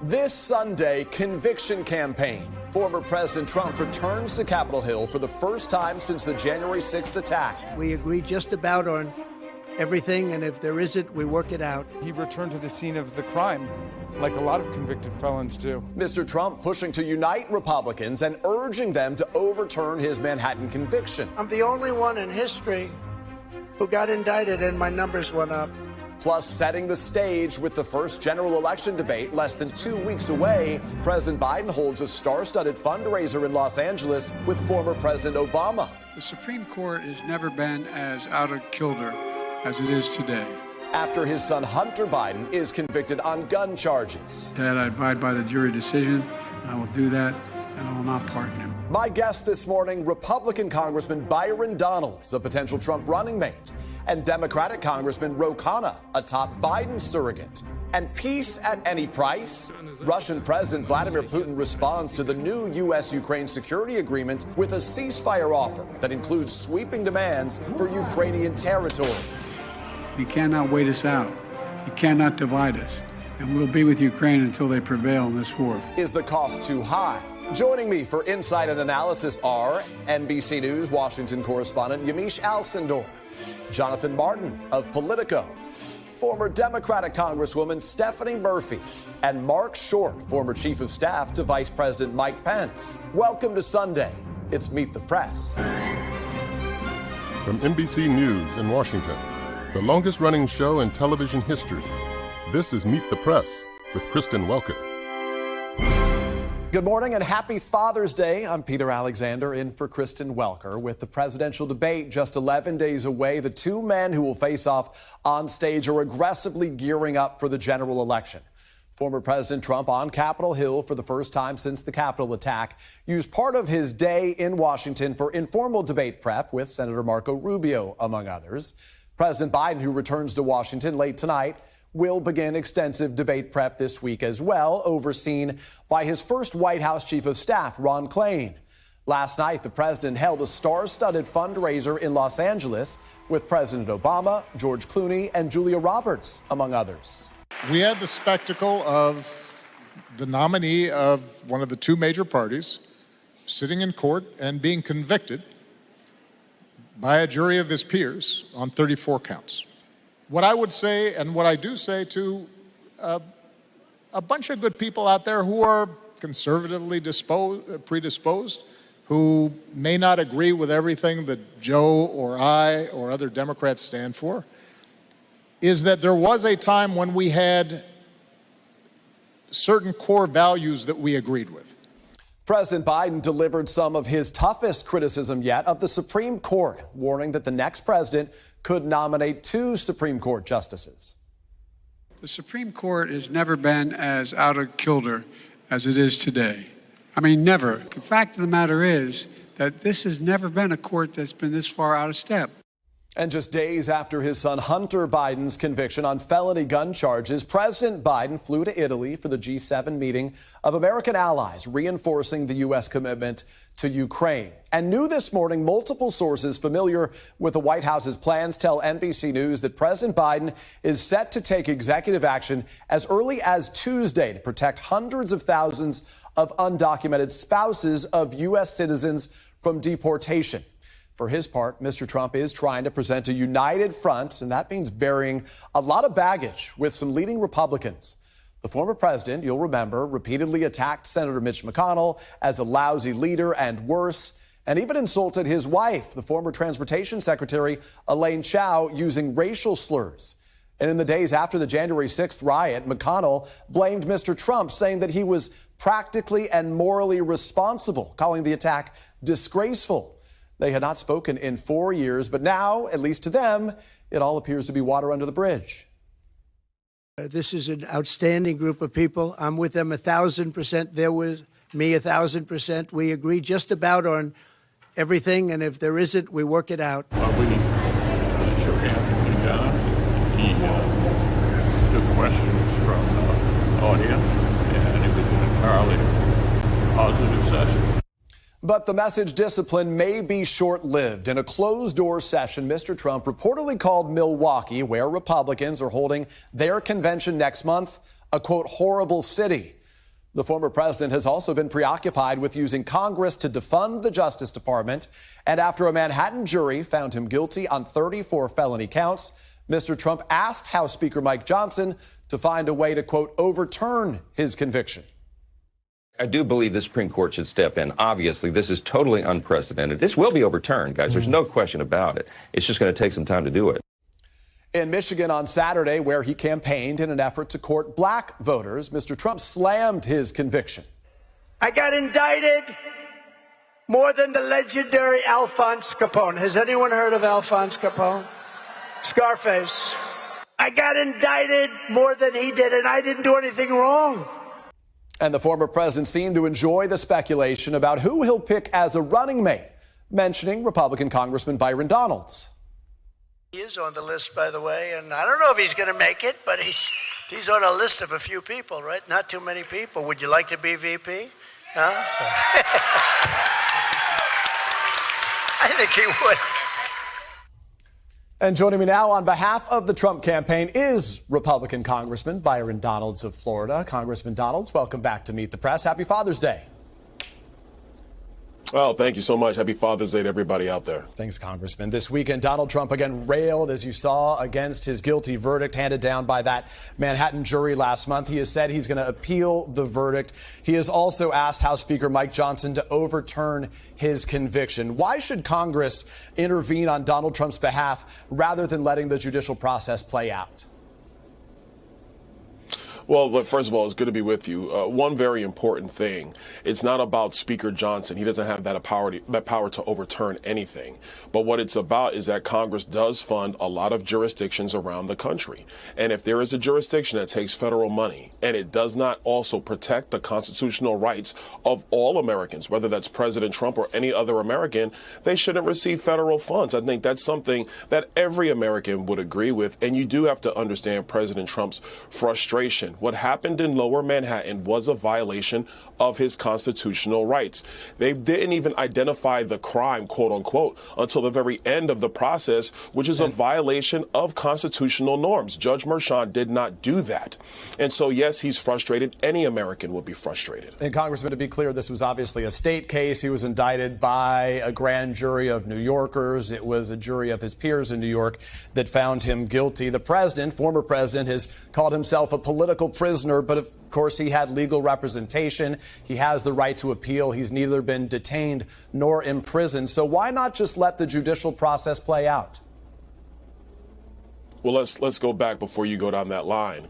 This Sunday, conviction campaign. Former President Trump returns to Capitol Hill for the first time since the January 6th attack. We agree just about on everything, and if there isn't, we work it out. He returned to the scene of the crime, like a lot of convicted felons do. Mr. Trump pushing to unite Republicans and urging them to overturn his Manhattan conviction. I'm the only one in history who got indicted, and my numbers went up. Plus, setting the stage with the first general election debate less than 2 weeks away. President Biden holds a star-studded fundraiser in Los Angeles with former President Obama. The Supreme Court has never been as out of kilter as it is today. After his son Hunter Biden is convicted on gun charges. Dad, I abide by the jury decision. I will do that, and I will not pardon him. My guest this morning, Republican Congressman Byron Donalds, a potential Trump running mate, and Democratic Congressman Khanna, a top Biden surrogate. And peace at any price? Russian President Vladimir Putin responds to the new U.S.-Ukraine security agreement with a ceasefire offer that includes sweeping demands for Ukrainian territory. You cannot wait us out. You cannot divide us. And we'll be with Ukraine until they prevail in this war. Is the cost too high? Joining me for insight and analysis are NBC News Washington correspondent Yamiche Alcindor, Jonathan Martin of Politico, former Democratic Congresswoman Stephanie Murphy, and Mark Short, former Chief of Staff to Vice President Mike Pence. Welcome to Sunday. It's Meet the Press. From NBC News in Washington, the longest-running show in television history, this is Meet the Press with Kristen Welker. Good morning and happy Father's Day. I'm Peter Alexander in for Kristen Welker. With the presidential debate just 11 days away, the two men who will face off on stage are aggressively gearing up for the general election. Former President Trump on Capitol Hill for the first time since the Capitol attack used part of his day in Washington for informal debate prep with Senator Marco Rubio, among others. President Biden, who returns to Washington late tonight, will begin extensive debate prep this week as well, overseen by his first White House Chief of Staff, Ron Klain. Last night, the president held a star-studded fundraiser in Los Angeles with President Obama, George Clooney, and Julia Roberts, among others. We had the spectacle of the nominee of one of the two major parties sitting in court and being convicted by a jury of his peers on 34 counts. What I would say, and what I do say to a bunch of good people out there who are conservatively predisposed, who may not agree with everything that Joe or I or other Democrats stand for, is that there was a time when we had certain core values that we agreed with. President Biden delivered some of his toughest criticism yet of the Supreme Court, warning that the next president could nominate two Supreme Court justices. The Supreme Court has never been as out of kilter as it is today. I mean, never. The fact of the matter is that this has never been a court that's been this far out of step. And just days after his son Hunter Biden's conviction on felony gun charges, President Biden flew to Italy for the G7 meeting of American allies, reinforcing the U.S. commitment to Ukraine. And new this morning, multiple sources familiar with the White House's plans tell NBC News that President Biden is set to take executive action as early as Tuesday to protect hundreds of thousands of undocumented spouses of U.S. citizens from deportation. For his part, Mr. Trump is trying to present a united front, and that means burying a lot of baggage with some leading Republicans. The former president, you'll remember, repeatedly attacked Senator Mitch McConnell as a lousy leader and worse, and even insulted his wife, the former Transportation Secretary Elaine Chao, using racial slurs. And in the days after the January 6th riot, McConnell blamed Mr. Trump, saying that he was practically and morally responsible, calling the attack disgraceful. They had not spoken in 4 years, but now, at least to them, it all appears to be water under the bridge. This is an outstanding group of people. I'm with them 1,000%. They're with me 1,000%. We agree just about on everything, and if there isn't, we work it out. Well, we shook hands with Dobbs. He took questions from the audience, and it was an entirely positive session. But the message discipline may be short-lived. In a closed-door session, Mr. Trump reportedly called Milwaukee, where Republicans are holding their convention next month, a, quote, horrible city. The former president has also been preoccupied with using Congress to defund the Justice Department. And after a Manhattan jury found him guilty on 34 felony counts, Mr. Trump asked House Speaker Mike Johnson to find a way to, quote, overturn his conviction. I do believe the Supreme Court should step in. Obviously, this is totally unprecedented. This will be overturned, guys. There's no question about it. It's just going to take some time to do it. In Michigan on Saturday, where he campaigned in an effort to court black voters, Mr. Trump slammed his conviction. I got indicted more than the legendary Alphonse Capone. Has anyone heard of Alphonse Capone? Scarface. I got indicted more than he did, and I didn't do anything wrong. And the former president seemed to enjoy the speculation about who he'll pick as a running mate, mentioning Republican Congressman Byron Donalds. He is on the list, by the way, and I don't know if he's going to make it, but he's on a list of a few people, right? Not too many people. Would you like to be VP? Huh? I think he would. And joining me now on behalf of the Trump campaign is Republican Congressman Byron Donalds of Florida. Congressman Donalds, welcome back to Meet the Press. Happy Father's Day. Oh, thank you so much. Happy Father's Day to everybody out there. Thanks, Congressman. This weekend, Donald Trump again railed, as you saw, against his guilty verdict handed down by that Manhattan jury last month. He has said he's going to appeal the verdict. He has also asked House Speaker Mike Johnson to overturn his conviction. Why should Congress intervene on Donald Trump's behalf rather than letting the judicial process play out? Well, look, first of all, it's good to be with you. One very important thing, it's not about Speaker Johnson. He doesn't have that power to overturn anything. But what it's about is that Congress does fund a lot of jurisdictions around the country. And if there is a jurisdiction that takes federal money and it does not also protect the constitutional rights of all Americans, whether that's President Trump or any other American, they shouldn't receive federal funds. I think that's something that every American would agree with. And you do have to understand President Trump's frustration. What happened in Lower Manhattan was a violation of his constitutional rights. They didn't even identify the crime, quote unquote, until the very end of the process, which is a violation of constitutional norms. Judge Merchan did not do that. And so, yes, he's frustrated. Any American would be frustrated. And Congressman, to be clear, this was obviously a state case. He was indicted by a grand jury of New Yorkers. It was a jury of his peers in New York that found him guilty. The president, former president, has called himself a political prisoner, but of course he had legal representation. He has the right to appeal. He's neither been detained nor imprisoned. So why not just let the judicial process play out? Well, let's go back before you go down that line.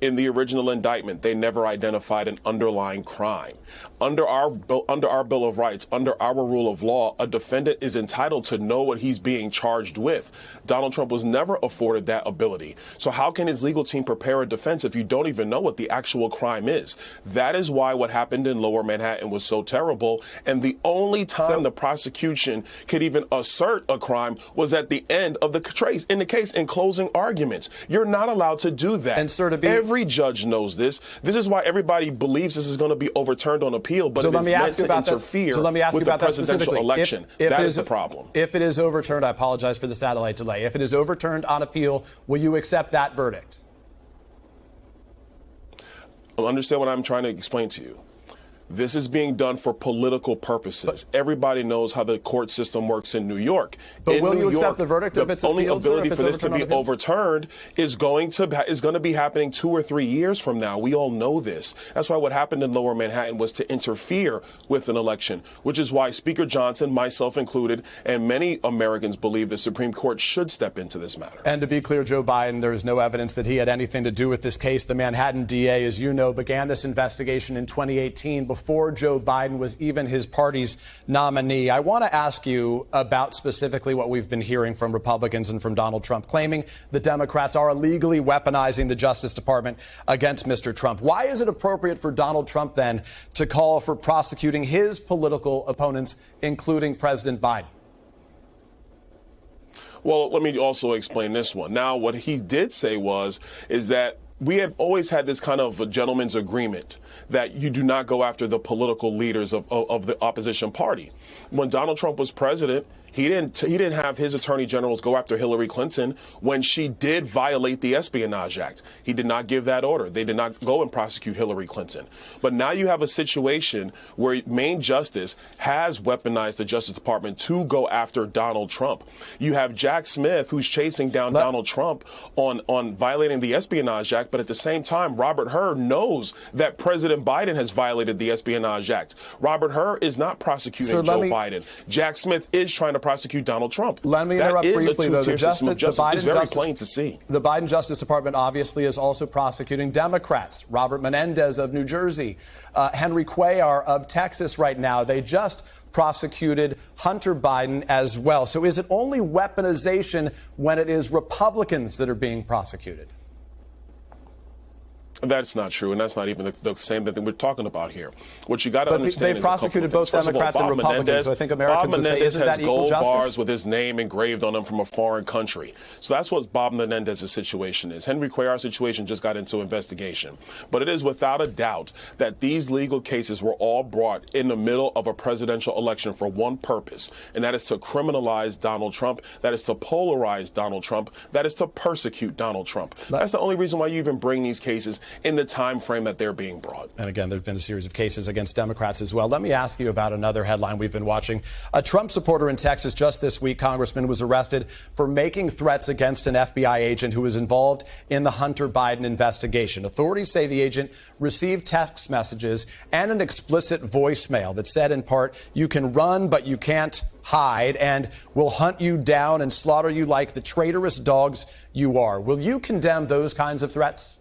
In the original indictment, they never identified an underlying crime. Under our Bill of Rights, under our rule of law, a defendant is entitled to know what he's being charged with. Donald Trump was never afforded that ability. So how can his legal team prepare a defense if you don't even know what the actual crime is? That is why what happened in Lower Manhattan was so terrible. And the only time the prosecution could even assert a crime was at the end of the case, in closing arguments. You're not allowed to do that. And sir, every judge knows this. This is why everybody believes this is going to be overturned on appeal, but it is meant to interfere with the presidential election. That is the problem. If it is overturned, I apologize for the satellite delay. If it is overturned on appeal, will you accept that verdict? Understand what I'm trying to explain to you. This is being done for political purposes. Everybody knows how the court system works in New York. But will you accept the verdict if it's appealed? The only ability for this to be overturned is going to be happening 2 or 3 years from now. We all know this. That's why what happened in Lower Manhattan was to interfere with an election, which is why Speaker Johnson, myself included, and many Americans believe the Supreme Court should step into this matter. And to be clear, Joe Biden, there is no evidence that he had anything to do with this case. The Manhattan DA, as you know, began this investigation in 2018 before Joe Biden was even his party's nominee. I want to ask you about specifically what we've been hearing from Republicans and from Donald Trump, claiming the Democrats are illegally weaponizing the Justice Department against Mr. Trump. Why is it appropriate for Donald Trump then to call for prosecuting his political opponents, including President Biden? Well, let me also explain this one. Now, what he did say is that we have always had this kind of a gentleman's agreement that you do not go after the political leaders of the opposition party. When Donald Trump was president, He didn't have his attorney generals go after Hillary Clinton when she did violate the Espionage Act. He did not give that order. They did not go and prosecute Hillary Clinton. But now you have a situation where Main Justice has weaponized the Justice Department to go after Donald Trump. You have Jack Smith, who's chasing down Donald Trump on violating the Espionage Act, but at the same time, Robert Hur knows that President Biden has violated the Espionage Act. Robert Hur is not prosecuting Joe Biden. Jack Smith is trying to prosecute Donald Trump. Let me interrupt briefly, though. The Biden is very plain to see. The Biden Justice Department obviously is also prosecuting Democrats. Robert Menendez of New Jersey, Henry Cuellar of Texas right now. They just prosecuted Hunter Biden as well. So is it only weaponization when it is Republicans that are being prosecuted? That's not true, and that's not even the same thing we're talking about here. What you got to understand is they prosecuted both Democrats and Republicans, so I think Americans would say, isn't that equal justice? Bob Menendez has gold bars with his name engraved on them from a foreign country. So that's what Bob Menendez's situation is. Henry Cuellar's situation just got into investigation. But it is without a doubt that these legal cases were all brought in the middle of a presidential election for one purpose, and that is to criminalize Donald Trump, that is to polarize Donald Trump, that is to persecute Donald Trump. That's the only reason why you even bring these cases in the time frame that they're being brought. And again, there's been a series of cases against Democrats as well. Let me ask you about another headline we've been watching. A Trump supporter in Texas just this week, Congressman, was arrested for making threats against an FBI agent who was involved in the Hunter Biden investigation. Authorities say the agent received text messages and an explicit voicemail that said, in part, "You can run, but you can't hide, and we'll hunt you down and slaughter you like the traitorous dogs you are." Will you condemn those kinds of threats?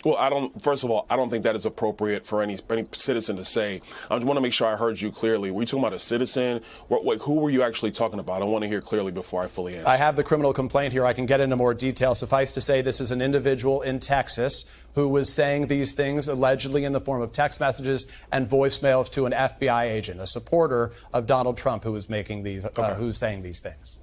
Well, first of all, I don't think that is appropriate for any citizen to say. I just want to make sure I heard you clearly. Were you talking about a citizen? Who were you actually talking about? I want to hear clearly before I fully answer. I have the criminal complaint here. I can get into more detail. Suffice to say, this is an individual in Texas who was saying these things allegedly in the form of text messages and voicemails to an FBI agent, a supporter of Donald Trump who was making these, who's saying these things.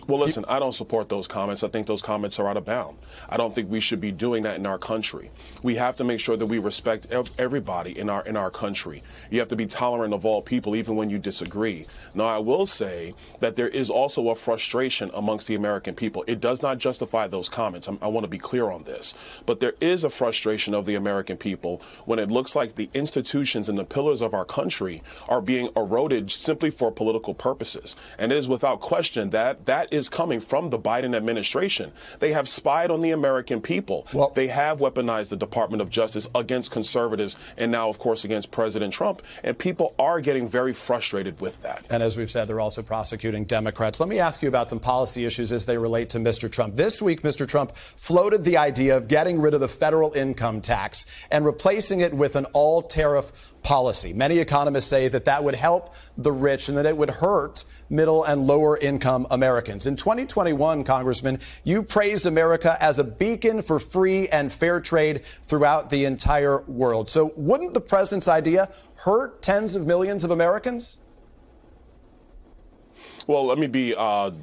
Well, listen, I don't support those comments. I think those comments are out of bounds. I don't think we should be doing that in our country. We have to make sure that we respect everybody in our country. You have to be tolerant of all people, even when you disagree. Now, I will say that there is also a frustration amongst the American people. It does not justify those comments. I want to be clear on this. But there is a frustration of the American people when it looks like the institutions and the pillars of our country are being eroded simply for political purposes. And it is without question that is coming from the Biden administration. They have spied on the American people. Well, they have weaponized the Department of Justice against conservatives and now, of course, against President Trump. And people are getting very frustrated with that. And as we've said, they're also prosecuting Democrats. Let me ask you about some policy issues as they relate to Mr. Trump. This week, Mr. Trump floated the idea of getting rid of the federal income tax and replacing it with an all-tariff policy. Many economists say that would help the rich and that it would hurt middle and lower income Americans. In 2021, Congressman, you praised America as a beacon for free and fair trade throughout the entire world. So wouldn't the president's idea hurt tens of millions of Americans? Well, let me be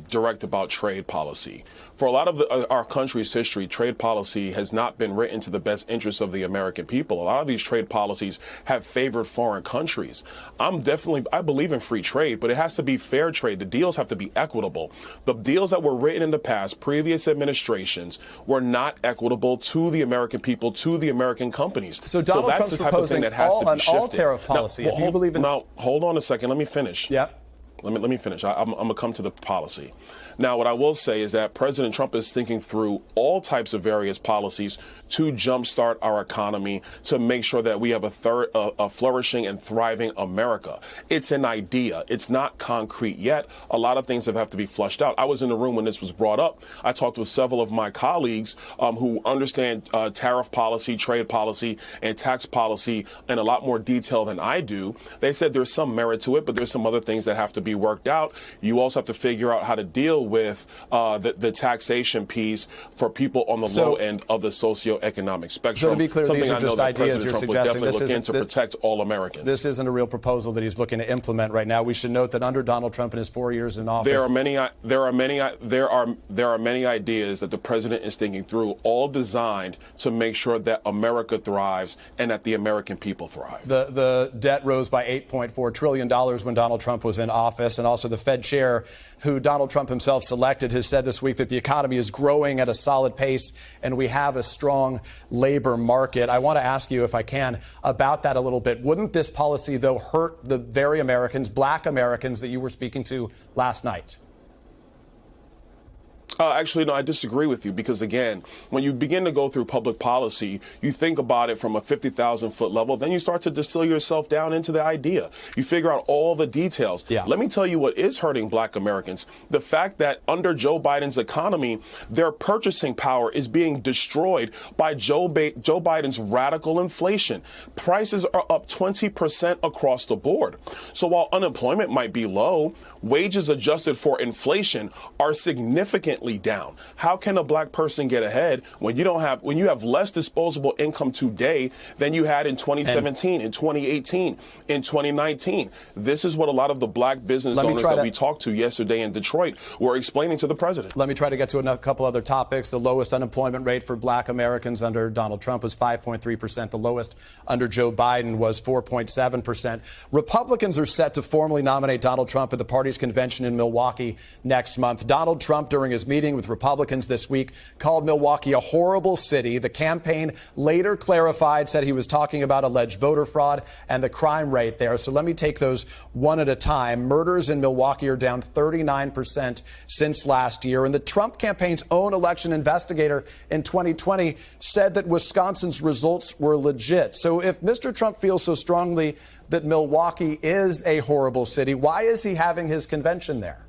direct about trade policy. For a lot of our country's history, trade policy has not been written to the best interests of the American people. A lot of these trade policies have favored foreign countries. I believe in free trade, but it has to be fair trade. The deals have to be equitable. The deals that were written in the past, previous administrations, were not equitable to the American people, to the American companies. So Donald that's Trump's the type of thing that has to be shifted. An all-tariff policy. Now, hold on a second. Let me finish. Yeah. Let me finish. I'm going to come to the policy. Now, what I will say is that President Trump is thinking through all types of various policies to jumpstart our economy, to make sure that we have a flourishing and thriving America. It's an idea. It's not concrete yet. A lot of things have to be flushed out. I was in the room when this was brought up. I talked with several of my colleagues who understand tariff policy, trade policy, and tax policy in a lot more detail than I do. They said there's some merit to it, but there's some other things that have to be worked out. You also have to figure out how to deal with the taxation piece for people on the low end of the socioeconomic spectrum. So to be clear, these are just ideas you're suggesting. This isn't to protect all Americans. This isn't a real proposal that he's looking to implement right now. We should note that under Donald Trump in his 4 years in office, there are many ideas that the president is thinking through, all designed to make sure that America thrives and that the American people thrive. The debt rose by $8.4 trillion when Donald Trump was in office, and also the Fed chair, who Donald Trump himself selected, has said this week that the economy is growing at a solid pace and we have a strong labor market. I want to ask you, if I can, about that a little bit. Wouldn't this policy, though, hurt the very Americans, black Americans, that you were speaking to last night? Actually, no, I disagree with you because, again, when you begin to go through public policy, you think about it from a 50,000-foot level. Then you start to distill yourself down into the idea. You figure out all the details. Yeah. Let me tell you what is hurting black Americans. The fact that under Joe Biden's economy, their purchasing power is being destroyed by Joe Biden's radical inflation. Prices are up 20% across the board. So while unemployment might be low, wages adjusted for inflation are significantly down. How can a black person get ahead when you have less disposable income today than you had in 2017, in 2018, in 2019? This is what a lot of the black business owners that we talked to yesterday in Detroit were explaining to the president. Let me try to get to a couple other topics. The lowest unemployment rate for black Americans under Donald Trump was 5.3%. The lowest under Joe Biden was 4.7%. Republicans are set to formally nominate Donald Trump at the party's convention in Milwaukee next month. Donald Trump, during his meeting with Republicans this week, called Milwaukee a horrible city. The campaign later clarified, said he was talking about alleged voter fraud and the crime rate there. So let me take those one at a time. Murders in Milwaukee are down 39% since last year. And the Trump campaign's own election investigator in 2020 said that Wisconsin's results were legit. So if Mr. Trump feels so strongly that Milwaukee is a horrible city, why is he having his convention there?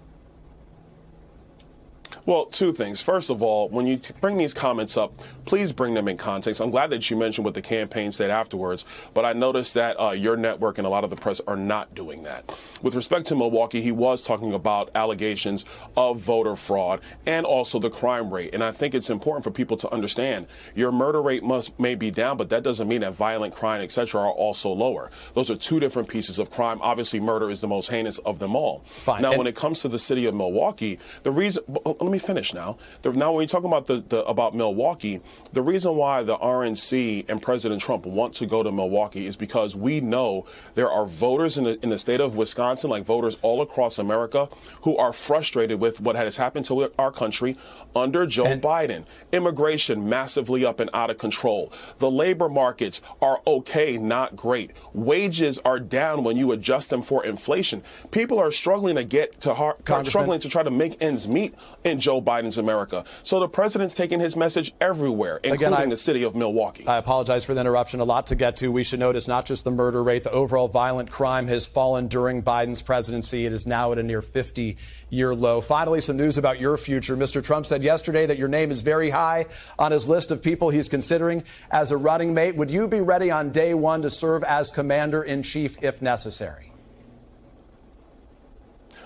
Well, two things. First of all, when you bring these comments up, please bring them in context. I'm glad that you mentioned what the campaign said afterwards, but I noticed that your network and a lot of the press are not doing that. With respect to Milwaukee, he was talking about allegations of voter fraud and also the crime rate. And I think it's important for people to understand your murder rate may be down, but that doesn't mean that violent crime, et cetera, are also lower. Those are two different pieces of crime. Obviously, murder is the most heinous of them all. Fine. Now, when it comes to the city of Milwaukee, the reason... Let me finish now. Now, when you talk about about Milwaukee, the reason why the RNC and President Trump want to go to Milwaukee is because we know there are voters in the state of Wisconsin, like voters all across America, who are frustrated with what has happened to our country under Joe Biden. Immigration massively up and out of control. The labor markets are okay, not great. Wages are down when you adjust them for inflation. People are struggling to try to make ends meet in Joe Biden's America. So the president's taking his message everywhere, including the city of Milwaukee. I apologize for the interruption. A lot to get to. We should note it's not just the murder rate. The overall violent crime has fallen during Biden's presidency. It is now at a near 50-year low. Finally, some news about your future. Mr. Trump said yesterday that your name is very high on his list of people he's considering as a running mate. Would you be ready on day one to serve as commander-in-chief if necessary?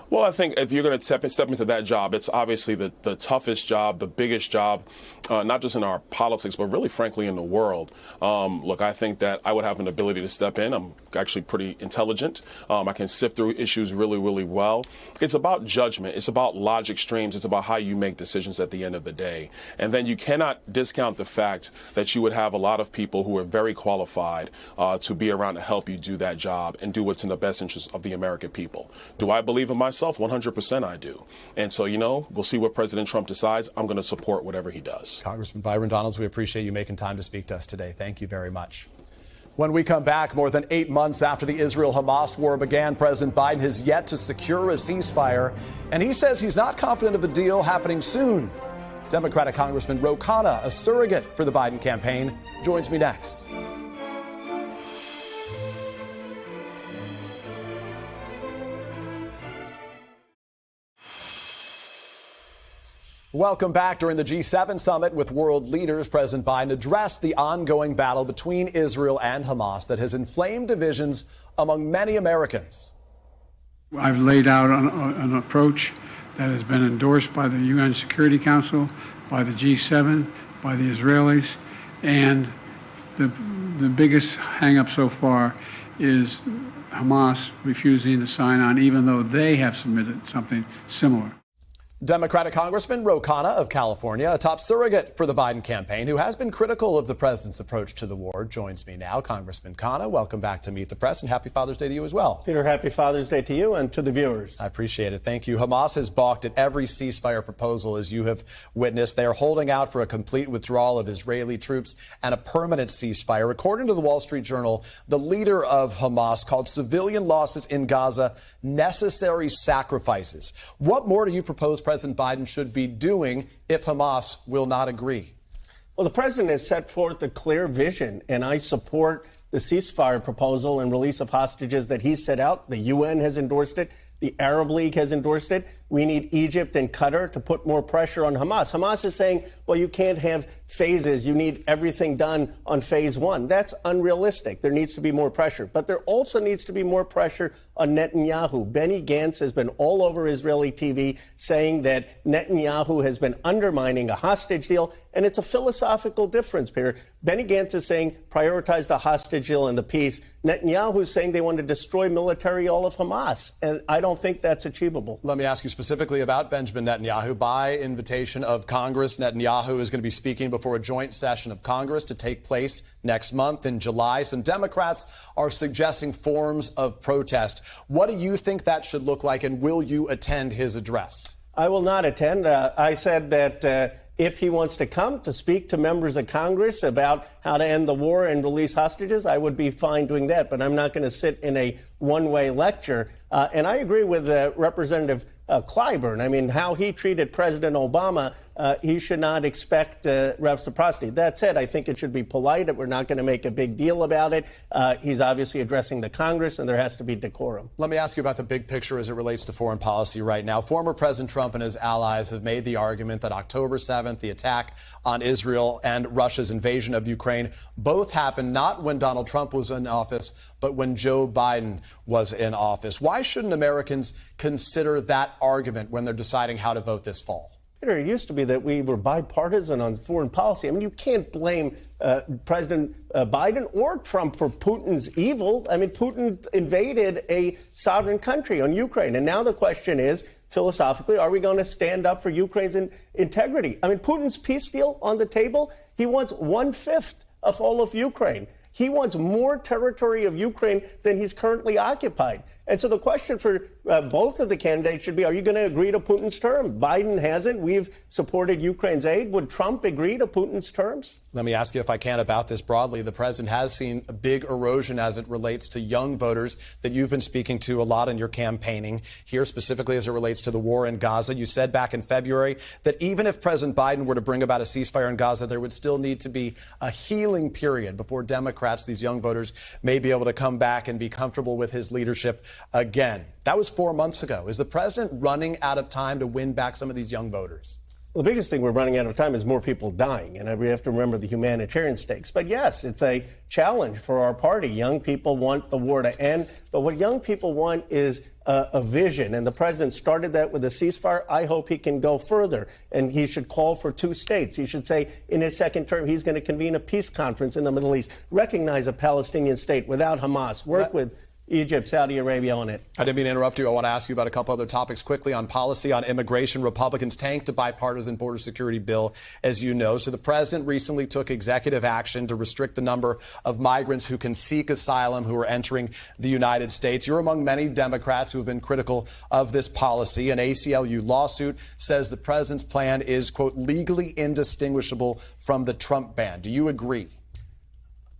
Well, I think if you're going to step into that job, it's obviously the toughest job, the biggest job, not just in our politics, but really, frankly, in the world. Look, I think that I would have an ability to step in. I'm actually pretty intelligent. I can sift through issues really, really well. It's about judgment. It's about logic streams. It's about how you make decisions at the end of the day. And then you cannot discount the fact that you would have a lot of people who are very qualified to be around to help you do that job and do what's in the best interest of the American people. Do I believe in myself? 100% I do. And so, we'll see what President Trump decides. I'm going to support whatever he does. Congressman Byron Donalds, we appreciate you making time to speak to us today. Thank you very much. When we come back, more than 8 months after the Israel-Hamas war began, President Biden has yet to secure a ceasefire, and he says he's not confident of a deal happening soon. Democratic Congressman Khanna, a surrogate for the Biden campaign, joins me next. Welcome back. During the G7 summit with world leaders, President Biden addressed the ongoing battle between Israel and Hamas that has inflamed divisions among many Americans. I've laid out an approach that has been endorsed by the UN Security Council, by the G7, by the Israelis, and the biggest hang-up so far is Hamas refusing to sign on, even though they have submitted something similar. Democratic Congressman Ro Khanna of California, a top surrogate for the Biden campaign, who has been critical of the president's approach to the war, joins me now. Congressman Khanna, welcome back to Meet the Press, and happy Father's Day to you as well. Peter, happy Father's Day to you and to the viewers. I appreciate it. Thank you. Hamas has balked at every ceasefire proposal, as you have witnessed. They are holding out for a complete withdrawal of Israeli troops and a permanent ceasefire. According to the Wall Street Journal, the leader of Hamas called civilian losses in Gaza necessary sacrifices. What more do you propose President Biden should be doing if Hamas will not agree? Well, the president has set forth a clear vision, and I support the ceasefire proposal and release of hostages that he set out. The UN has endorsed it. The Arab League has endorsed it. We need Egypt and Qatar to put more pressure on Hamas. Hamas is saying, well, you can't have phases. You need everything done on phase one. That's unrealistic. There needs to be more pressure. But there also needs to be more pressure on Netanyahu. Benny Gantz has been all over Israeli TV saying that Netanyahu has been undermining a hostage deal. And it's a philosophical difference, Peter. Benny Gantz is saying prioritize the hostage deal and the peace. Netanyahu is saying they want to destroy military all of Hamas. And I don't think that's achievable. Let me ask you specifically about Benjamin Netanyahu. By invitation of Congress, Netanyahu is going to be speaking before a joint session of Congress to take place next month in July. Some Democrats are suggesting forms of protest. What do you think that should look like, and will you attend his address? I will not attend. I said that if he wants to come to speak to members of Congress about how to end the war and release hostages, I would be fine doing that. But I'm not going to sit in a one-way lecture. And I agree with Representative Clyburn. I mean, how he treated President Obama, he should not expect reciprocity. That said, I think it should be polite. We're not going to make a big deal about it. He's obviously addressing the Congress, and there has to be decorum. Let me ask you about the big picture as it relates to foreign policy right now. Former President Trump and his allies have made the argument that October 7th, the attack on Israel and Russia's invasion of Ukraine, both happened not when Donald Trump was in office, but when Joe Biden was in office. Why shouldn't Americans consider that argument when they're deciding how to vote this fall? Peter, it used to be that we were bipartisan on foreign policy. I mean, you can't blame President Biden or Trump for Putin's evil. I mean, Putin invaded a sovereign country on Ukraine. And now the question is, philosophically, are we going to stand up for Ukraine's integrity? I mean, Putin's peace deal on the table, he wants 1/5 of all of Ukraine. He wants more territory of Ukraine than he's currently occupied. And so the question for both of the candidates should be, are you going to agree to Putin's term? Biden hasn't. We've supported Ukraine's aid. Would Trump agree to Putin's terms? Let me ask you, if I can, about this broadly. The president has seen a big erosion as it relates to young voters that you've been speaking to a lot in your campaigning here, specifically as it relates to the war in Gaza. You said back in February that even if President Biden were to bring about a ceasefire in Gaza, there would still need to be a healing period before Democrats, these young voters, may be able to come back and be comfortable with his leadership again. That was 4 months ago. Is the president running out of time to win back some of these young voters? Well, the biggest thing we're running out of time is more people dying, and we have to remember the humanitarian stakes. But yes, it's a challenge for our party. Young people want the war to end, but what young people want is a vision, and the president started that with a ceasefire. I hope he can go further, and he should call for 2 states. He should say in his second term he's going to convene a peace conference in the Middle East, recognize a Palestinian state without Hamas, work with Egypt, Saudi Arabia on it. I didn't mean to interrupt you. I want to ask you about a couple other topics quickly on policy, on immigration. Republicans tanked a bipartisan border security bill, as you know. So the president recently took executive action to restrict the number of migrants who can seek asylum who are entering the United States. You're among many Democrats who have been critical of this policy. An ACLU lawsuit says the president's plan is, quote, legally indistinguishable from the Trump ban. Do you agree?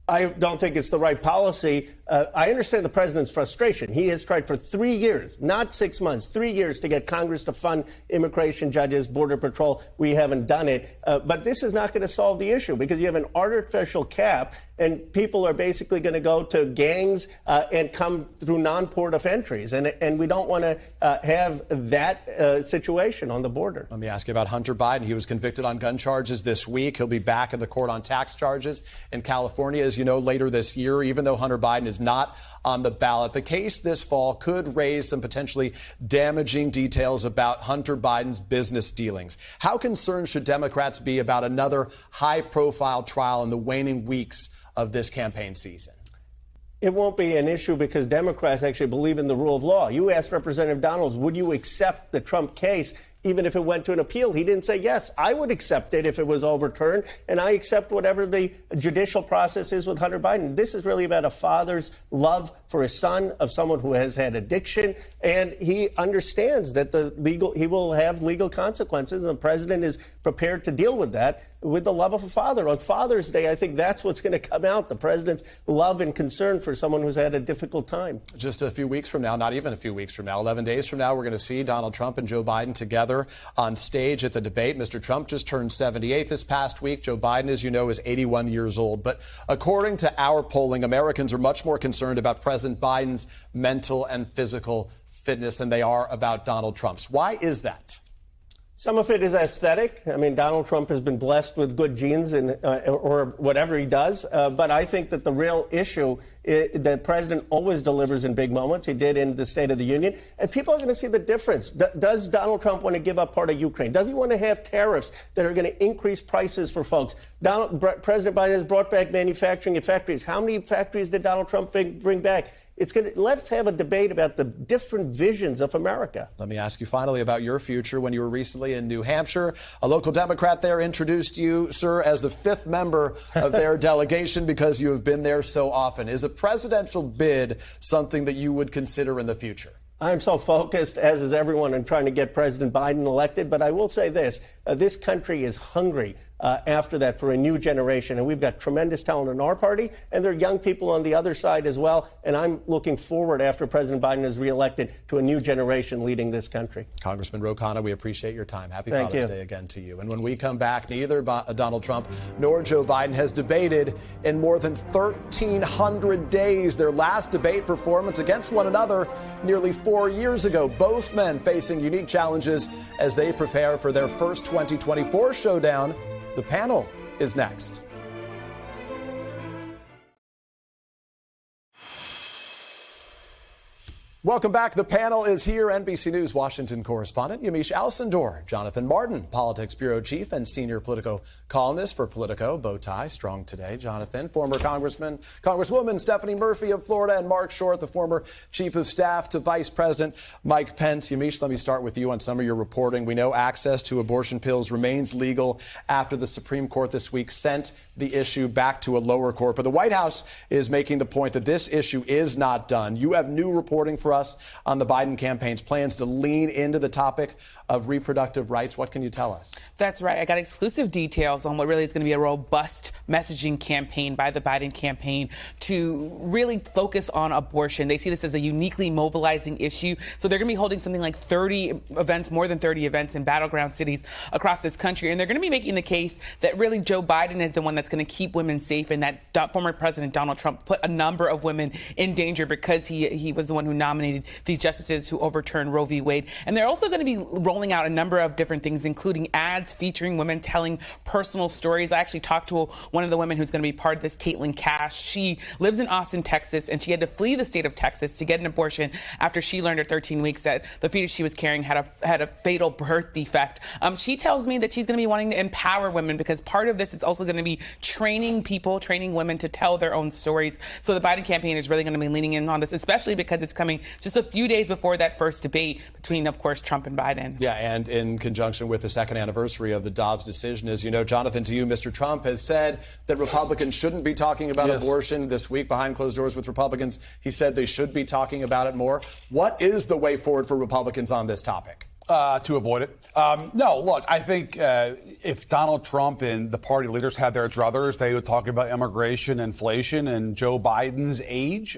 I don't think it's the right policy. I understand the president's frustration. He has tried for 3 years, not 6 months, 3 years to get Congress to fund immigration judges, Border Patrol. We haven't done it. But this is not going to solve the issue because you have an artificial cap and people are basically going to go to gangs and come through non-port of entries. And we don't want to have that situation on the border. Let me ask you about Hunter Biden. He was convicted on gun charges this week. He'll be back in the court on tax charges in California. As as you know, later this year, even though Hunter Biden is not on the ballot. The case this fall could raise some potentially damaging details about Hunter Biden's business dealings. How concerned should Democrats be about another high-profile trial in the waning weeks of this campaign season? It won't be an issue because Democrats actually believe in the rule of law. You asked Representative Donalds, would you accept the Trump case even if it went to an appeal? He didn't say yes. I would accept it if it was overturned, and I accept whatever the judicial process is with Hunter Biden. This is really about a father's love for his son, of someone who has had addiction, and he understands that he will have legal consequences, and the president is prepared to deal with that with the love of a father. On Father's Day, I think that's what's going to come out, the president's love and concern for someone who's had a difficult time. Just a few weeks from now, not even a few weeks from now, 11 days from now, we're going to see Donald Trump and Joe Biden together on stage at the debate. Mr. Trump just turned 78 this past week. Joe Biden, as you know, is 81 years old. But according to our polling, Americans are much more concerned about President Biden's mental and physical fitness than they are about Donald Trump's. Why is that? Some of it is aesthetic. I mean, Donald Trump has been blessed with good genes or whatever he does. But I think that the real issue is that the president always delivers in big moments. He did in the State of the Union. And people are going to see the difference. Does Donald Trump want to give up part of Ukraine? Does he want to have tariffs that are going to increase prices for folks? President Biden has brought back manufacturing at factories. How many factories did Donald Trump bring back? Let's have a debate about the different visions of America. Let me ask you finally about your future. When you were recently in New Hampshire, a local Democrat there introduced you, sir, as the 5th member of their delegation because you have been there so often. Is a presidential bid something that you would consider in the future? I'm so focused, as is everyone, on trying to get President Biden elected. But I will say this. This country is hungry after that for a new generation. And we've got tremendous talent in our party, and there are young people on the other side as well. And I'm looking forward, after President Biden is reelected, to a new generation leading this country. Congressman Khanna, we appreciate your time. Happy Father's Day again to you. And when we come back, neither Donald Trump nor Joe Biden has debated in more than 1,300 days. Their last debate performance against one another nearly 4 years ago. Both men facing unique challenges as they prepare for their first 2024 showdown. The panel is next. Welcome back. The panel is here. NBC News Washington correspondent Yamiche Alcindor, Jonathan Martin, Politics Bureau Chief and Senior Politico Columnist for Politico. Bow tie, strong today. Jonathan, former Congresswoman Stephanie Murphy of Florida, and Mark Short, the former Chief of Staff to Vice President Mike Pence. Yamiche, let me start with you on some of your reporting. We know access to abortion pills remains legal after the Supreme Court this week sent the issue back to a lower court. But the White House is making the point that this issue is not done. You have new reporting for us on the Biden campaign's plans to lean into the topic of reproductive rights. What can you tell us? That's right. I got exclusive details on what really is going to be a robust messaging campaign by the Biden campaign to really focus on abortion. They see this as a uniquely mobilizing issue. So they're going to be holding something like 30 events, more than 30 events in battleground cities across this country. And they're going to be making the case that really Joe Biden is the one that's going to keep women safe, and that former President Donald Trump put a number of women in danger because he was the one who nominated these justices who overturned Roe v. Wade. And they're also going to be rolling out a number of different things, including ads featuring women telling personal stories. I actually talked to one of the women who's going to be part of this, Caitlin Cash. She lives in Austin, Texas, and she had to flee the state of Texas to get an abortion after she learned at 13 weeks that the fetus she was carrying had a fatal birth defect. She tells me that she's going to be wanting to empower women because part of this is also going to be training women to tell their own stories. So the Biden campaign is really going to be leaning in on this, especially because it's coming just a few days before that first debate between, of course, Trump and Biden. Yeah, and in conjunction with the second anniversary of the Dobbs decision, as you know, Jonathan, to you, Mr. Trump has said that Republicans shouldn't be talking about abortion this week behind closed doors with Republicans. He said they should be talking about it more. What is the way forward for Republicans on this topic? To avoid it. No, look, I think if Donald Trump and the party leaders had their druthers, they would talk about immigration, inflation, and Joe Biden's age.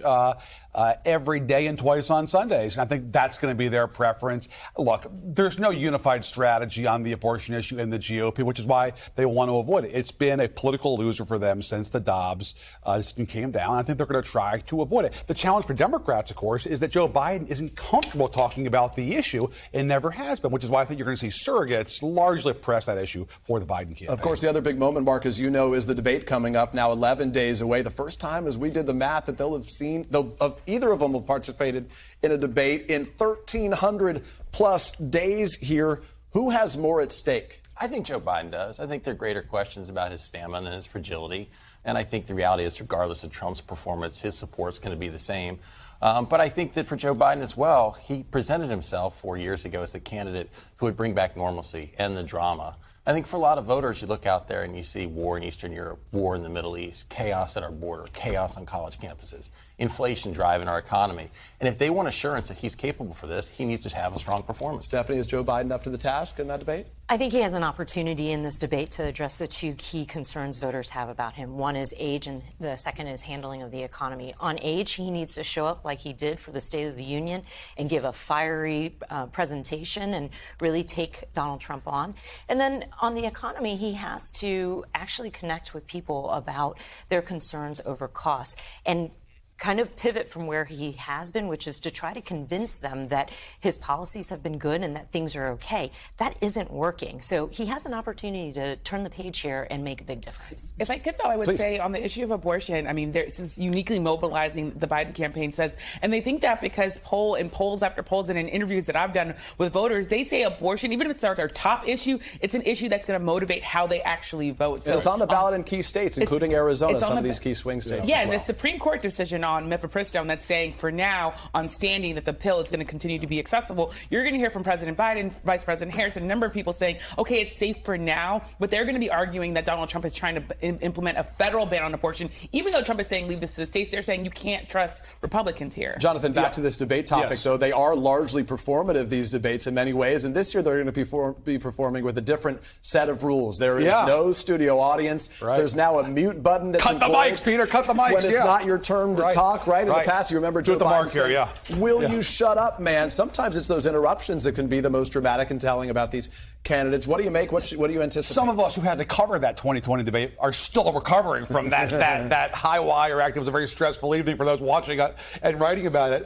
every day and twice on Sundays. And I think that's going to be their preference. Look, there's no unified strategy on the abortion issue in the GOP, which is why they want to avoid it. It's been a political loser for them since the Dobbs system came down. I think they're going to try to avoid it. The challenge for Democrats, of course, is that Joe Biden isn't comfortable talking about the issue and never has been, which is why I think you're going to see surrogates largely press that issue for the Biden campaign. Of course, the other big moment, Mark, as you know, is the debate coming up now 11 days away. The first time, as we did the math, that either of them have participated in a debate in 1,300 plus days here. Who has more at stake? I think Joe Biden does. I think there are greater questions about his stamina and his fragility. And I think the reality is, regardless of Trump's performance, his support's going to be the same. But I think that for Joe Biden as well, he presented himself 4 years ago as the candidate who would bring back normalcy and the drama. I think for a lot of voters, you look out there and you see war in Eastern Europe, war in the Middle East, chaos at our border, chaos on college campuses, inflation driving our economy. And if they want assurance that he's capable for this, he needs to have a strong performance. Stephanie, is Joe Biden up to the task in that debate? I think he has an opportunity in this debate to address the two key concerns voters have about him. One is age, and the second is handling of the economy. On age, he needs to show up like he did for the State of the Union and give a fiery presentation and really take Donald Trump on. And then on the economy, he has to actually connect with people about their concerns over costs and kind of pivot from where he has been, which is to try to convince them that his policies have been good and that things are okay. That isn't working. So he has an opportunity to turn the page here and make a big difference. If I could, though, I would say on the issue of abortion, I mean, this is uniquely mobilizing, the Biden campaign says, and they think that because polls after polls and in interviews that I've done with voters, they say abortion, even if it's their top issue, it's an issue that's going to motivate how they actually vote. So it's on the ballot in key states, including Arizona, some of these key swing states. Yeah, and the Supreme Court decision on mifepristone that's saying for now on standing that the pill is going to continue to be accessible. You're going to hear from President Biden, Vice President Harris, and a number of people saying, okay, it's safe for now, but they're going to be arguing that Donald Trump is trying to implement a federal ban on abortion. Even though Trump is saying leave this to the states, they're saying you can't trust Republicans here. Jonathan, back to this debate topic, though. They are largely performative, these debates, in many ways, and this year they're going to be performing with a different set of rules. There is no studio audience. There's now a mute button that's cut the mics, Peter, cut the mics. When it's not your turn to talk, right? In the past, you remember Joe Biden saying, will you shut up, man? Sometimes it's those interruptions that can be the most dramatic and telling about these candidates. What do you make? What do you anticipate? Some of us who had to cover that 2020 debate are still recovering from that high wire act. It was a very stressful evening for those watching and writing about it.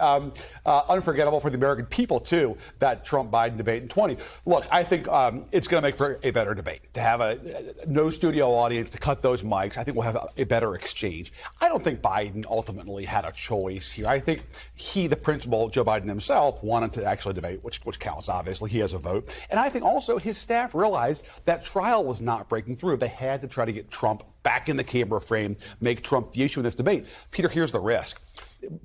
Unforgettable for the American people, too, that Trump-Biden debate in 20. Look, I think it's going to make for a better debate. To have no studio audience, to cut those mics, I think we'll have a better exchange. I don't think Biden ultimately had a choice here. I think the principal, Joe Biden himself, wanted to actually debate, which counts, obviously. He has a vote. And I think also his staff realized that trial was not breaking through. They had to try to get Trump back in the camera frame, make Trump the issue in this debate. Peter, here's the risk.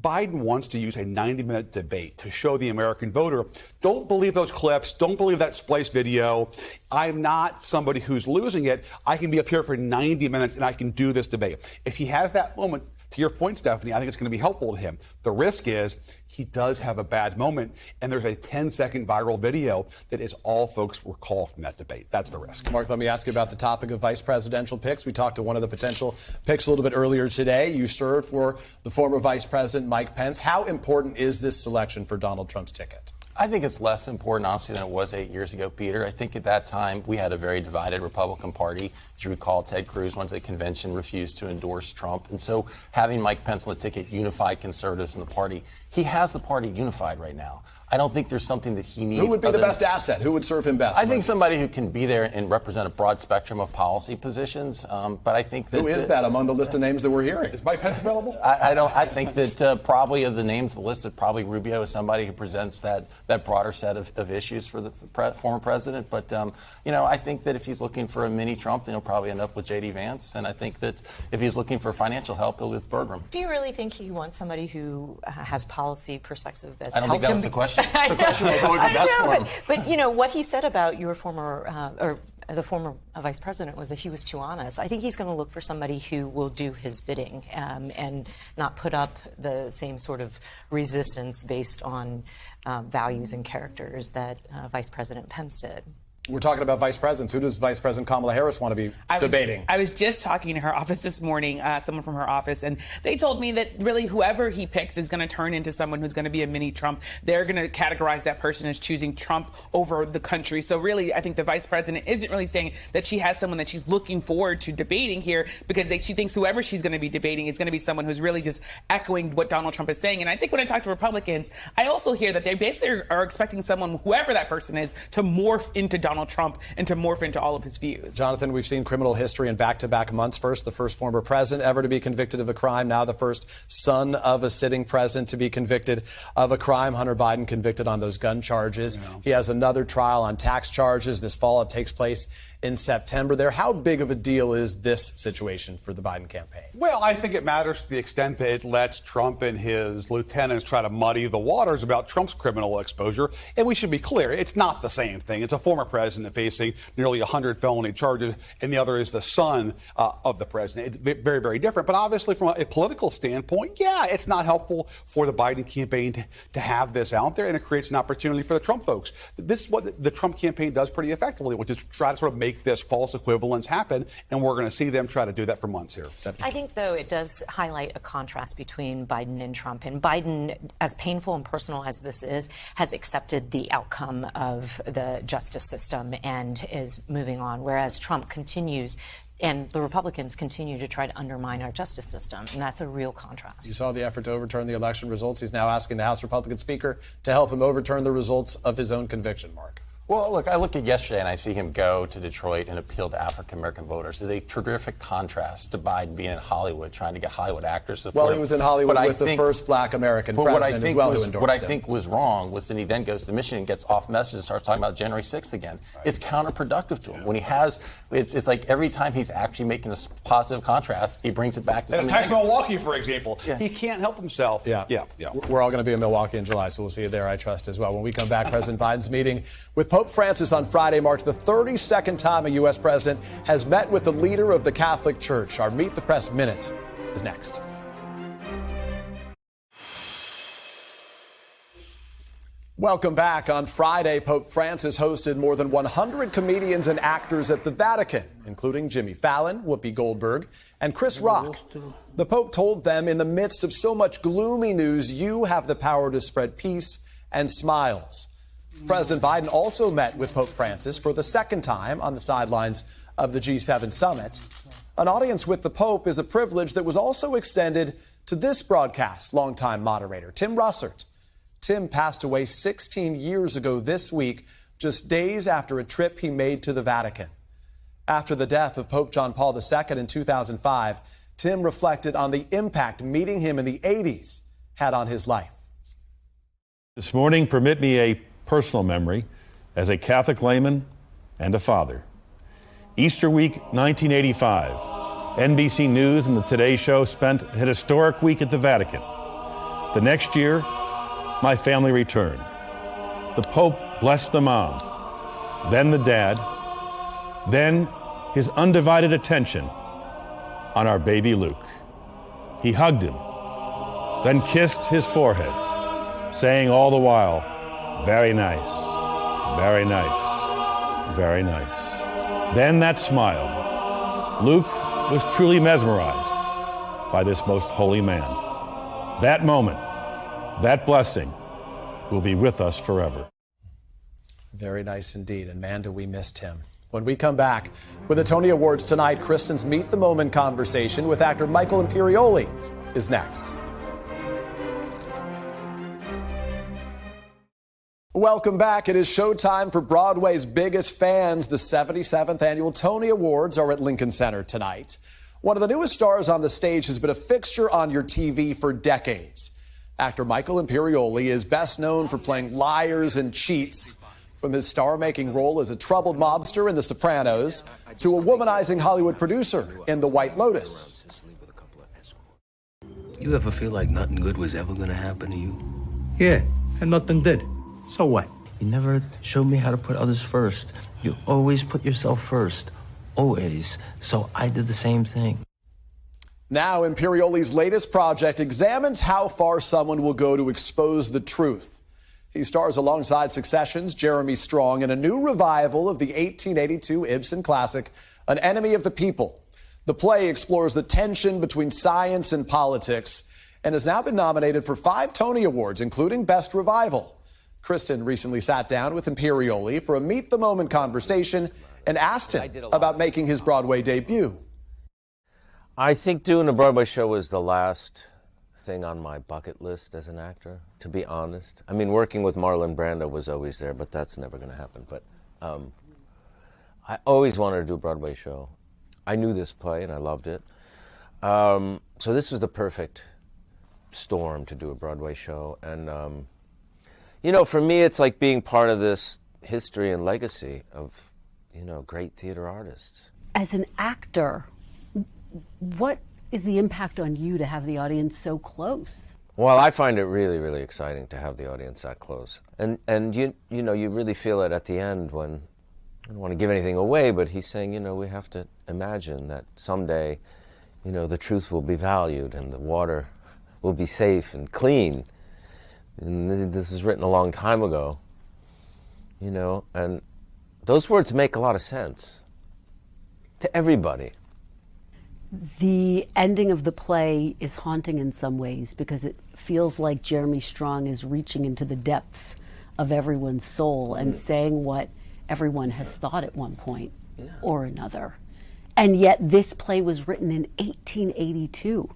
Biden wants to use a 90-minute debate to show the American voter, don't believe those clips, don't believe that spliced video. I'm not somebody who's losing it. I can be up here for 90 minutes and I can do this debate. If he has that moment, to your point, Stephanie, I think it's going to be helpful to him. The risk is he does have a bad moment, and there's a 10-second viral video that is all folks recall from that debate. That's the risk. Mark, let me ask you about the topic of vice presidential picks. We talked to one of the potential picks a little bit earlier today. You served for the former Vice President Mike Pence. How important is this selection for Donald Trump's ticket? I think it's less important, honestly, than it was 8 years ago, Peter. I think at that time we had a very divided Republican Party. As you recall, Ted Cruz went to the convention, refused to endorse Trump. And so having Mike Pence on the ticket unified conservatives in the party. He has the party unified right now. I don't think there's something that he needs. Who would be the best asset? Who would serve him best? I think somebody who can be there and represent a broad spectrum of policy positions. But I think that who is that among the list of names that we're hearing? Is Mike Pence available? I think that probably of the names listed, probably Rubio is somebody who presents that broader set of issues for the former president. But I think that if he's looking for a mini Trump, then he'll probably end up with J.D. Vance. And I think that if he's looking for financial help, he'll with Bergram. Do you really think he wants somebody who has policy perspective? I don't think that was the question. The question was what would be best for him. But what he said about your former or the former vice president was that he was too honest. I think he's going to look for somebody who will do his bidding and not put up the same sort of resistance based on values and characters that Vice President Pence did. We're talking about vice presidents. Who does Vice President Kamala Harris want to be debating? I was just talking to her office this morning, someone from her office, and they told me that really whoever he picks is going to turn into someone who's going to be a mini Trump. They're going to categorize that person as choosing Trump over the country. So really, I think the vice president isn't really saying that she has someone that she's looking forward to debating here, because she thinks whoever she's going to be debating is going to be someone who's really just echoing what Donald Trump is saying. And I think when I talk to Republicans, I also hear that they basically are expecting someone, whoever that person is, to morph into Donald Trump and to morph into all of his views. Jonathan, we've seen criminal history in back-to-back months. First, the first former president ever to be convicted of a crime. Now the first son of a sitting president to be convicted of a crime. Hunter Biden convicted on those gun charges. He has another trial on tax charges this fall. It takes place in September there. How big of a deal is this situation for the Biden campaign? Well, I think it matters to the extent that it lets Trump and his lieutenants try to muddy the waters about Trump's criminal exposure. And we should be clear, it's not the same thing. It's a former president facing nearly 100 felony charges, and the other is the son of the president. It's very, very different. But obviously, from a political standpoint, yeah, it's not helpful for the Biden campaign to have this out there, and it creates an opportunity for the Trump folks. This is what the Trump campaign does pretty effectively, which is try to sort of make this false equivalence happen, and we're going to see them try to do that for months here. I think, though, it does highlight a contrast between Biden and Trump. And Biden, as painful and personal as this is, has accepted the outcome of the justice system and is moving on, whereas Trump continues, and the Republicans continue to try to undermine our justice system, and that's a real contrast. You saw the effort to overturn the election results. He's now asking the House Republican Speaker to help him overturn the results of his own conviction, Mark. Well, look, I look at yesterday and I see him go to Detroit and appeal to African-American voters. It's a terrific contrast to Biden being in Hollywood, trying to get Hollywood actors support. Well, he was in Hollywood with the first black American president as well who endorsed him. What I think was wrong was that he then goes to Michigan, gets off message, and starts talking about January 6th again. Right. It's counterproductive to him. When he has, it's like every time he's actually making a positive contrast, he brings it back to something. And attacks Milwaukee, for example. Yeah. He can't help himself. Yeah. We're all going to be in Milwaukee in July, so we'll see you there, I trust, as well. When we come back, President Biden's meeting with Pope Francis on Friday marked the 32nd time a U.S. president has met with the leader of the Catholic Church. Our Meet the Press Minute is next. Welcome back. On Friday, Pope Francis hosted more than 100 comedians and actors at the Vatican, including Jimmy Fallon, Whoopi Goldberg, and Chris Rock. The Pope told them, in the midst of so much gloomy news, you have the power to spread peace and smiles. President Biden also met with Pope Francis for the second time on the sidelines of the G7 summit. An audience with the Pope is a privilege that was also extended to this broadcast's longtime moderator, Tim Russert. Tim passed away 16 years ago this week, just days after a trip he made to the Vatican. After the death of Pope John Paul II in 2005, Tim reflected on the impact meeting him in the 80s had on his life. This morning, permit me a personal memory as a Catholic layman and a father. Easter week 1985, NBC News and the Today Show spent a historic week at the Vatican. The next year, my family returned. The Pope blessed the mom, then the dad, then his undivided attention on our baby Luke. He hugged him, then kissed his forehead, saying all the while, "Very nice, very nice, very nice." Then that smile. Luke was truly mesmerized by this most holy man. That moment, that blessing will be with us forever. Very nice indeed, and man, do we miss Tim. When we come back with the Tony Awards tonight, Kristen's Meet the Moment conversation with actor Michael Imperioli is next. Welcome back. It is showtime for Broadway's biggest fans. The 77th annual Tony Awards are at Lincoln Center tonight. One of the newest stars on the stage has been a fixture on your TV for decades. Actor Michael Imperioli is best known for playing liars and cheats, from his star-making role as a troubled mobster in The Sopranos to a womanizing Hollywood producer in The White Lotus. You ever feel like nothing good was ever going to happen to you? Yeah, and nothing did. So what? You never showed me how to put others first. You always put yourself first. Always. So I did the same thing. Now, Imperioli's latest project examines how far someone will go to expose the truth. He stars alongside Succession's Jeremy Strong in a new revival of the 1882 Ibsen classic, An Enemy of the People. The play explores the tension between science and politics and has now been nominated for 5 Tony Awards, including Best Revival. Kristen recently sat down with Imperioli for a Meet the Moment conversation and asked him about making his Broadway debut. I think doing a Broadway show was the last thing on my bucket list as an actor, to be honest. I mean, working with Marlon Brando was always there, but that's never going to happen. But I always wanted to do a Broadway show. I knew this play and I loved it. So this was the perfect storm to do a Broadway show. And, you know, for me, it's like being part of this history and legacy of, you know, great theater artists. As an actor, what is the impact on you to have the audience so close? Well, I find it really, really exciting to have the audience that close. And you know, you really feel it at the end when, I don't want to give anything away, but he's saying, you know, we have to imagine that someday, you know, the truth will be valued and the water will be safe and clean. And this is written a long time ago, you know, and those words make a lot of sense to everybody. The ending of the play is haunting in some ways because it feels like Jeremy Strong is reaching into the depths of everyone's soul and saying what everyone has thought at one point or another. And yet this play was written in 1882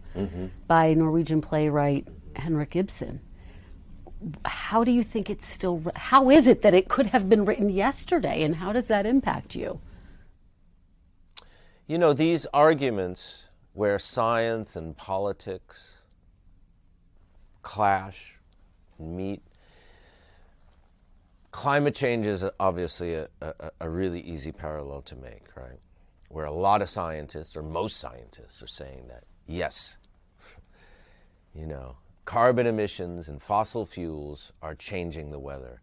by Norwegian playwright Henrik Ibsen. How do you think it's still, how is it that it could have been written yesterday, and how does that impact you? You know, these arguments where science and politics clash and meet, climate change is obviously a really easy parallel to make, right? Where a lot of scientists, or most scientists, are saying that, yes, you know, carbon emissions and fossil fuels are changing the weather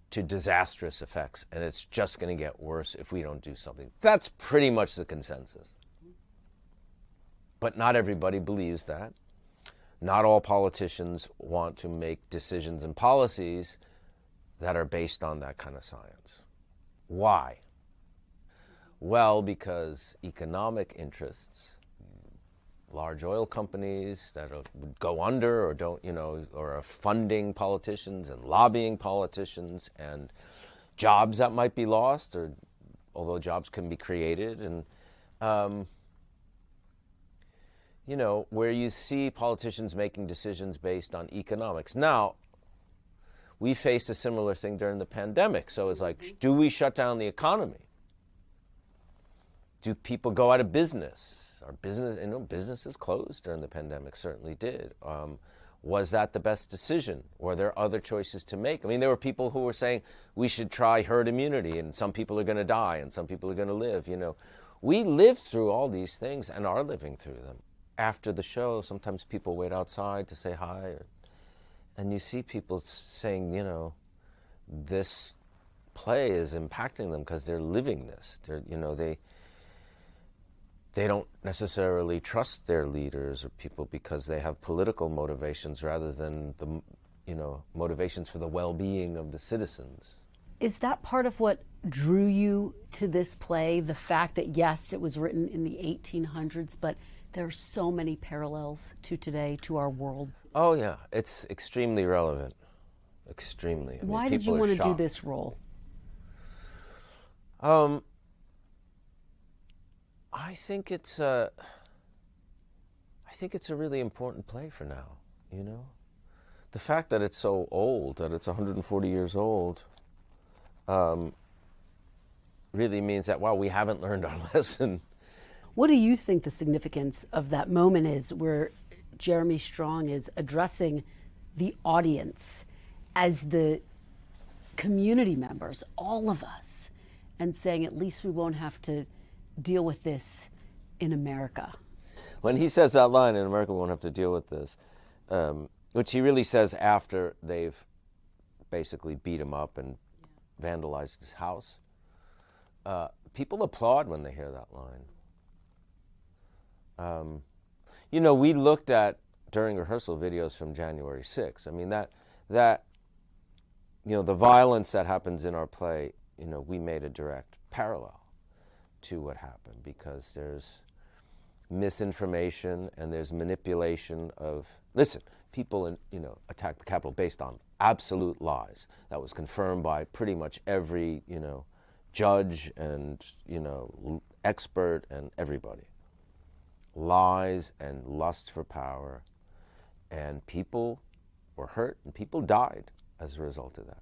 to disastrous effects, and it's just going to get worse if we don't do something. That's pretty much the consensus. But not everybody believes that. Not all politicians want to make decisions and policies that are based on that kind of science. Why? Well, because economic interests, large oil companies that would go under or don't, you know, or are funding politicians and lobbying politicians, and jobs that might be lost, or although jobs can be created, and you know, where you see politicians making decisions based on economics. Now, we faced a similar thing during the pandemic. So it's like, do we shut down the economy? Do people go out of business? Our business, you know, businesses closed during the pandemic, certainly did. Was that the best decision? Were there other choices to make? I mean, there were people who were saying we should try herd immunity, and some people are going to die and some people are going to live. You know, we lived through all these things and are living through them. After the show, sometimes people wait outside to say hi, and you see people saying, you know, this play is impacting them because they're living this. They're, you know, they don't necessarily trust their leaders or people because they have political motivations rather than the, you know, motivations for the well-being of the citizens. Is that part of what drew you to this play? The fact that, yes, it was written in the 1800s, but there are so many parallels to today, to our world. Oh, yeah. It's extremely relevant. Extremely. Why did you want to do this role? I think it's a really important play for now, you know? The fact that it's so old, that it's 140 years old, really means that, wow, we haven't learned our lesson. What do you think the significance of that moment is, where Jeremy Strong is addressing the audience as the community members, all of us, and saying, at least we won't have to deal with this in America? When he says that line, in America we won't have to deal with this, which he really says after they've basically beat him up and vandalized his house, people applaud when they hear that line. You know, we looked at, during rehearsal, videos from January 6th. I mean, that the violence that happens in our play, we made a direct parallel to what happened, because there's misinformation and there's manipulation of, listen, people attacked the Capitol based on absolute lies. That was confirmed by pretty much every, judge and, expert and everybody. Lies and lust for power, and people were hurt and people died as a result of that.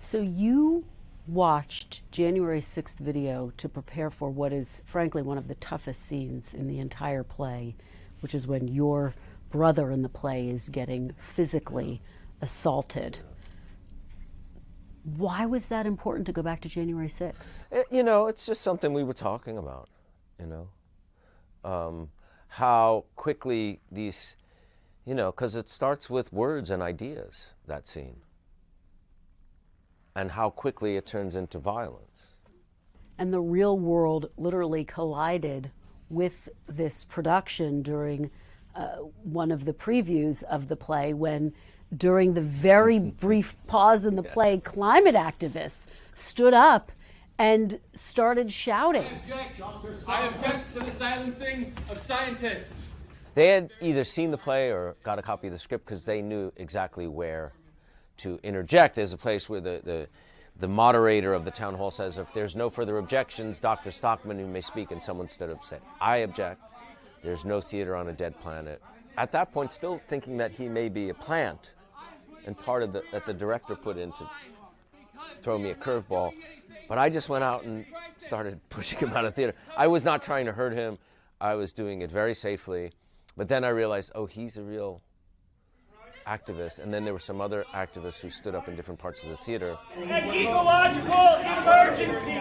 So you watched January 6th video to prepare for what is, frankly, one of the toughest scenes in the entire play, which is when your brother in the play is getting physically assaulted. Why was that important to go back to January 6th? It's just something we were talking about, how quickly these, because it starts with words and ideas, that scene, and how quickly it turns into violence. And the real world literally collided with this production during one of the previews of the play, when during the very brief pause in the play, climate activists stood up and started shouting. I object to the silencing of scientists. They had either seen the play or got a copy of the script because they knew exactly where to interject. There's a place where the moderator of the town hall says, if there's no further objections, Dr. Stockman, you may speak, and someone stood up and said, I object. There's no theater on a dead planet. At that point, still thinking that he may be a plant, and part of that the director put in to throw me a curveball. But I just went out and started pushing him out of theater. I was not trying to hurt him. I was doing it very safely. But then I realized, oh, he's a real activist. And then there were some other activists who stood up in different parts of the theater. An ecological emergency!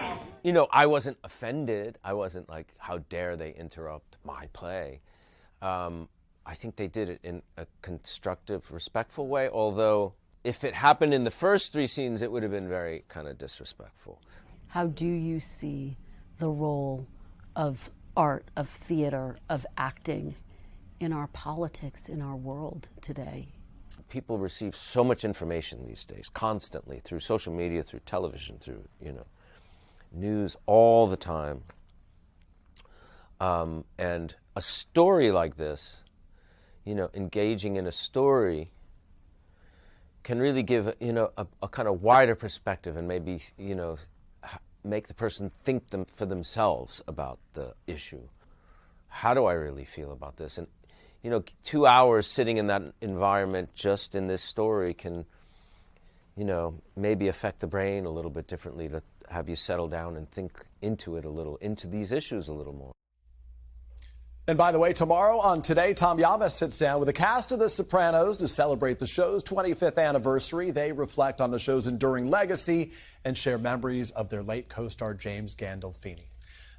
I wasn't offended. I wasn't like, how dare they interrupt my play. I think they did it in a constructive, respectful way, although if it happened in the first three scenes, it would have been very kind of disrespectful. How do you see the role of art, of theater, of acting in our politics, in our world today? People receive so much information these days, constantly, through social media, through television, through, news all the time. And a story like this, engaging in a story can really give, a kind of wider perspective and maybe, make the person think for themselves about the issue. How do I really feel about this? And, 2 hours sitting in that environment just in this story can, maybe affect the brain a little bit differently to have you settle down and think into it a little, into these issues a little more. And by the way, tomorrow on Today, Tom Yamiche sits down with the cast of The Sopranos to celebrate the show's 25th anniversary. They reflect on the show's enduring legacy and share memories of their late co-star James Gandolfini.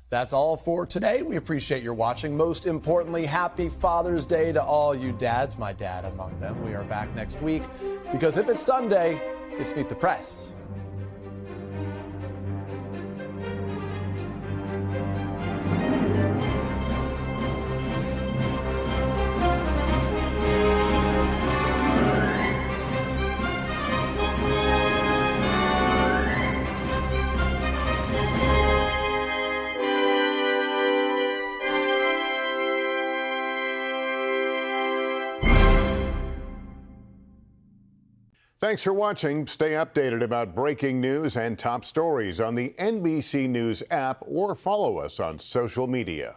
That's all for today. We appreciate your watching. Most importantly, happy Father's Day to all you dads, my dad among them. We are back next week because if it's Sunday, it's Meet the Press. Thanks for watching. Stay updated about breaking news and top stories on the NBC News app or follow us on social media.